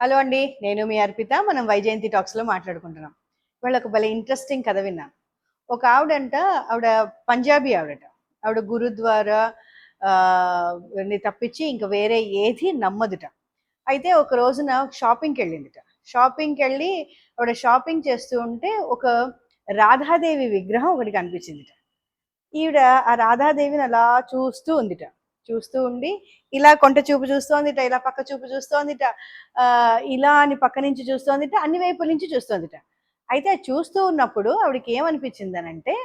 Hello అండి, నేను మీ అర్పిత. మనం వైజయంతి టాక్స్లో మాట్లాడుకుంటున్నాం. ఇవాళ ఒక భలే ఇంట్రెస్టింగ్ కథ విన్నాను. ఒక ఆవిడ పంజాబీ ఆవిడ గురుద్వారా ని తప్పించి ఇంక వేరే ఏది నమ్మదుట. అయితే ఒక రోజున షాపింగ్కి వెళ్ళిందిట. షాపింగ్కి వెళ్ళి ఆవిడ షాపింగ్ చేస్తూ ఉంటే ఒక రాధాదేవి విగ్రహం ఒకటి కనిపించిందిట. ఈవిడ ఆ రాధాదేవిని అలా చూస్తూ ఉందిట. చూస్తూ ఉండి ఇలా కొంట చూపు చూస్తోందిట, ఇలా పక్క చూపు చూస్తోందిట, ఇలా అని పక్క నుంచి చూస్తోందిట, అన్ని వైపుల నుంచి చూస్తోందిట. అయితే చూస్తూ ఉన్నప్పుడు ఆవిడకి ఏమనిపించిందనంటే,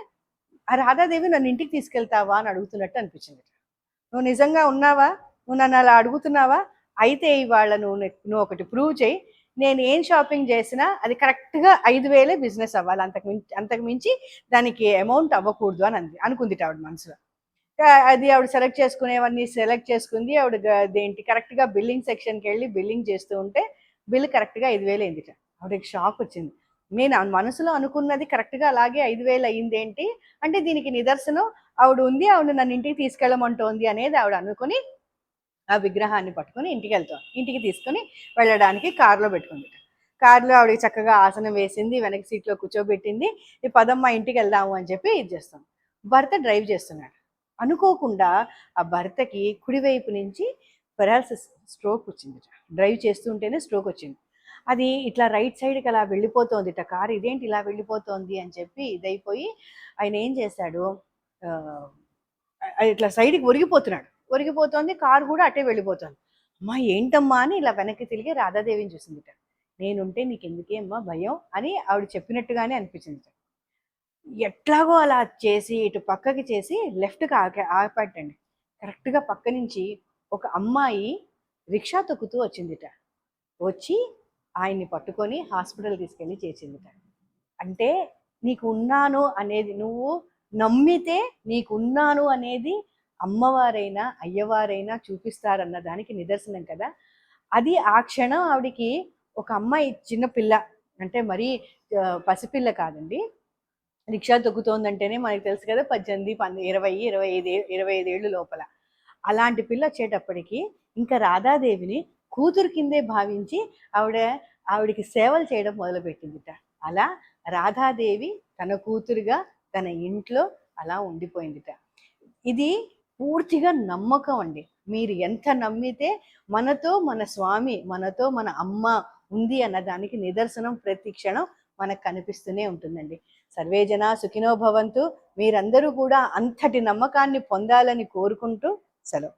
ఆ రాధాదేవి నన్ను ఇంటికి తీసుకెళ్తావా అని అడుగుతున్నట్టు అనిపించింది. నువ్వు నిజంగా ఉన్నావా? నువ్వు నన్ను అలా అడుగుతున్నావా? అయితే ఇవాళ నువ్వు ఒకటి ప్రూవ్ చేయి. నేను ఏం షాపింగ్ చేసినా అది కరెక్ట్గా 5,000 బిజినెస్ అవ్వాలి, అంతకు మించి దానికి అమౌంట్ అవ్వకూడదు అని అనుకుంది ఆవిడ మనసులో. అది ఆవిడ సెలెక్ట్ చేసుకుంది. దేంటి కరెక్ట్గా బిల్లింగ్ సెక్షన్కి వెళ్ళి బిల్లింగ్ చేస్తూ ఉంటే బిల్ కరెక్ట్గా 5,000 అయిందిట. ఆవిడకి షాక్ వచ్చింది. నేను మనసులో అనుకున్నది కరెక్ట్గా అలాగే 5,000 అయింది ఏంటి అంటే, దీనికి నిదర్శనం ఆవిడ నన్ను ఇంటికి తీసుకెళ్ళమంటోంది అనేది ఆవిడ అనుకుని ఆ విగ్రహాన్ని పట్టుకొని ఇంటికి తీసుకొని వెళ్ళడానికి కారులో పెట్టుకుంది. కారులో ఆవిడకి చక్కగా ఆసనం వేసింది, వెనక సీట్లో కూర్చోబెట్టింది. ఈ పదమ్మ ఇంటికి వెళ్దాము అని చెప్పి ఇది చేస్తాం. భర్త డ్రైవ్ చేస్తున్నాడు. అనుకోకుండా ఆ భర్తకి కుడివైపు నుంచి పెరాలసిస్ స్ట్రోక్ వచ్చింది. డ్రైవ్ చేస్తుంటేనే స్ట్రోక్ వచ్చింది. అది ఇట్లా రైట్ సైడ్కి అలా వెళ్ళిపోతోందిట కారు. ఇదేంటి ఇలా వెళ్ళిపోతోంది అని చెప్పి ఇదైపోయి ఆయన ఏం చేశాడు, ఇట్లా సైడ్కి ఒరిగిపోతోంది. కారు కూడా అటే వెళ్ళిపోతోంది. అమ్మా ఏంటమ్మా అని ఇలా వెనక్కి తిరిగి రాధాదేవిని చూసిందిట. నేనుంటే నీకు ఎందుకేమ్మా భయం అని ఆవిడ చెప్పినట్టుగానే అనిపించింది. ఎట్లాగో అలా చేసి ఇటు పక్కకి చేసి లెఫ్ట్కి ఆపట్టండి. కరెక్ట్గా పక్క నుంచి ఒక అమ్మాయి రిక్షా తొక్కుతూ వచ్చిందిట. వచ్చి ఆయన్ని పట్టుకొని హాస్పిటల్ తీసుకెళ్ళి చేసిందిట. అంటే నీకు ఉన్నాను అనేది, నువ్వు నమ్మితే నీకున్నాను అనేది అమ్మవారైనా అయ్యవారైనా చూపిస్తారన్న దానికి నిదర్శనం కదా. అది ఆ క్షణం ఆవిడికి ఒక అమ్మాయి, చిన్న పిల్ల అంటే మరీ పసిపిల్ల కాదండి, రిక్షా తొక్కుతోందంటేనే మనకు తెలుసు కదా 18, 20, 25 ఏళ్ళు లోపల. అలాంటి పిల్ల వచ్చేటప్పటికి ఇంకా రాధాదేవిని కూతురు కిందే భావించి ఆవిడికి సేవలు చేయడం మొదలుపెట్టిందిట. అలా రాధాదేవి తన కూతురుగా తన ఇంట్లో అలా ఉండిపోయిందిట. ఇది పూర్తిగా నమ్మకం అండి. మీరు ఎంత నమ్మితే మనతో మన స్వామి, మనతో మన అమ్మ ఉంది అన్నదానికి నిదర్శనం ప్రతి క్షణం మనకు కనిపిస్తూనే ఉంటుందండి. సర్వే జనా సుఖినో భవంతు. మీరందరూ కూడా అంతటి నమ్మకాన్ని పొందాలని కోరుకుంటూ సెలవు.